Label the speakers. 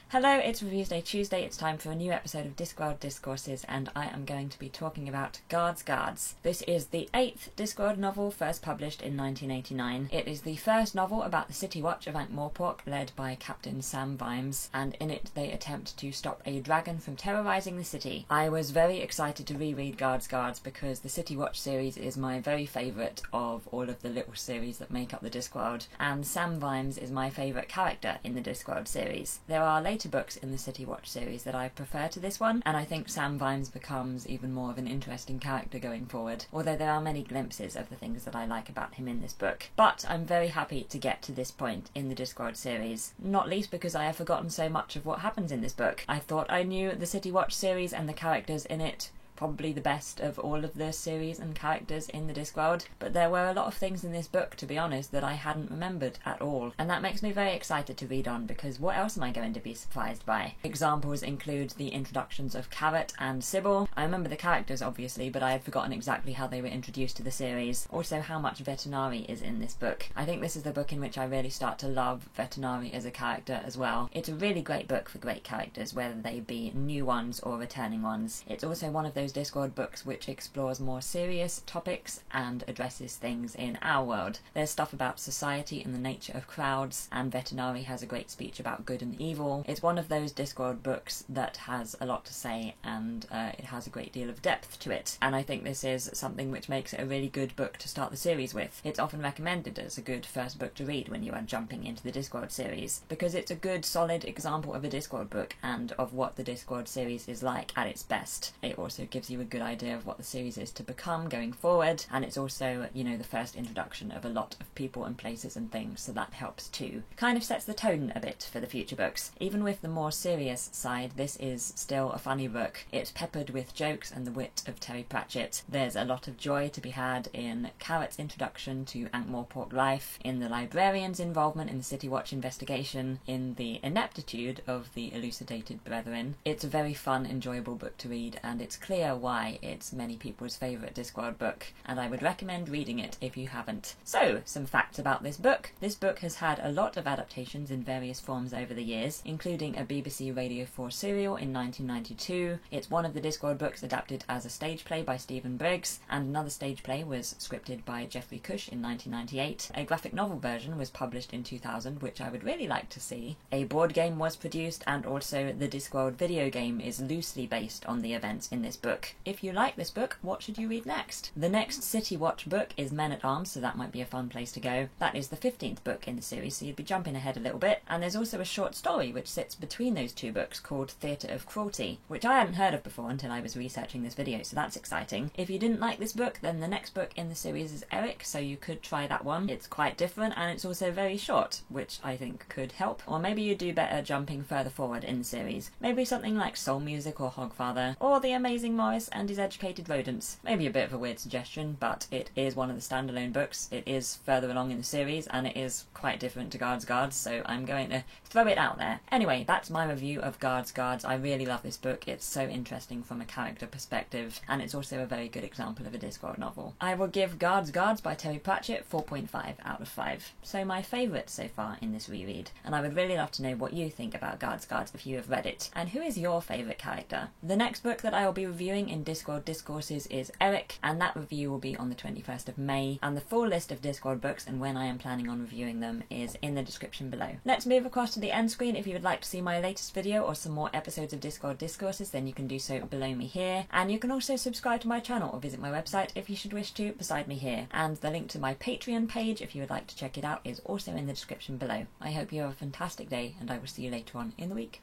Speaker 1: Hello, it's Reviews Day Tuesday. It's time for a new episode of Discworld Discourses, and I am going to be talking about Guards Guards. This is the 8th Discworld novel, first published in 1989. It is the first novel about the City Watch of Ankh-Morpork, led by Captain Sam Vimes, and in it they attempt to stop a dragon from terrorising the city. I was very excited to reread Guards Guards because the City Watch series is my very favourite of all of the little series that make up the Discworld, and Sam Vimes is my favourite character in the Discworld series. There are later books in the City Watch series that I prefer to this one, and I think Sam Vimes becomes even more of an interesting character going forward, although there are many glimpses of the things that I like about him in this book. But I'm very happy to get to this point in the Discworld series, not least because I have forgotten so much of what happens in this book. I thought I knew the City Watch series and the characters in it probably the best of all of the series and characters in the Discworld, but there were a lot of things in this book, to be honest, that I hadn't remembered at all, and that makes me very excited to read on, because what else am I going to be surprised by? Examples include the introductions of Carrot and Sybil. I remember the characters, obviously, but I had forgotten exactly how they were introduced to the series. Also, how much Vetinari is in this book. I think this is the book in which I really start to love Vetinari as a character as well. It's a really great book for great characters, whether they be new ones or returning ones. It's also one of those Discworld books which explores more serious topics and addresses things in our world. There's stuff about society and the nature of crowds, and Vetinari has a great speech about good and evil. It's one of those Discworld books that has a lot to say, and it has a great deal of depth to it, and I think this is something which makes it a really good book to start the series with. It's often recommended as a good first book to read when you are jumping into the Discworld series, because it's a good solid example of a Discworld book and of what the Discworld series is like at its best. It also gives you a good idea of what the series is to become going forward, and it's also, you know, the first introduction of a lot of people and places and things, so that helps too. Kind of sets the tone a bit for the future books. Even with the more serious side, this is still a funny book. It's peppered with jokes and the wit of Terry Pratchett. There's a lot of joy to be had in Carrot's introduction to Ankh-Morpork life, in the librarian's involvement in the City Watch investigation, in the ineptitude of the elucidated brethren. It's a very fun, enjoyable book to read, and it's clear why it's many people's favourite Discworld book, and I would recommend reading it if you haven't. So, some facts about this book. This book has had a lot of adaptations in various forms over the years, including a BBC Radio 4 serial in 1992. It's one of the Discworld books adapted as a stage play by Stephen Briggs, and another stage play was scripted by Geoffrey Cush in 1998. A graphic novel version was published in 2000, which I would really like to see. A board game was produced, and also the Discworld video game is loosely based on the events in this book. If you like this book, what should you read next? The next City Watch book is Men at Arms, so that might be a fun place to go. That is the 15th book in the series, so you'd be jumping ahead a little bit. And there's also a short story which sits between those two books called Theatre of Cruelty, which I hadn't heard of before until I was researching this video, so that's exciting. If you didn't like this book, then the next book in the series is Eric, so you could try that one. It's quite different, and it's also very short, which I think could help. Or maybe you do better jumping further forward in the series. Maybe something like Soul Music or Hogfather, or The Amazing Morris and His Educated Rodents. Maybe a bit of a weird suggestion, but it is one of the standalone books. It is further along in the series, and it is quite different to Guards Guards, so I'm going to throw it out there. Anyway, that's my review of Guards Guards. I really love this book. It's so interesting from a character perspective, and it's also a very good example of a Discworld novel. I will give Guards Guards by Terry Pratchett 4.5 out of 5. So my favourite so far in this reread, and I would really love to know what you think about Guards Guards if you have read it, and who is your favourite character. The next book that I will be reviewing in Discworld Discourses is Eric, and that review will be on the 21st of May, and the full list of Discworld books and when I am planning on reviewing them is in the description below. Let's move across to the end screen. If you would like to see my latest video or some more episodes of Discworld Discourses, then you can do so below me here, and you can also subscribe to my channel or visit my website if you should wish to beside me here, and the link to my Patreon page if you would like to check it out is also in the description below. I hope you have a fantastic day, and I will see you later on in the week.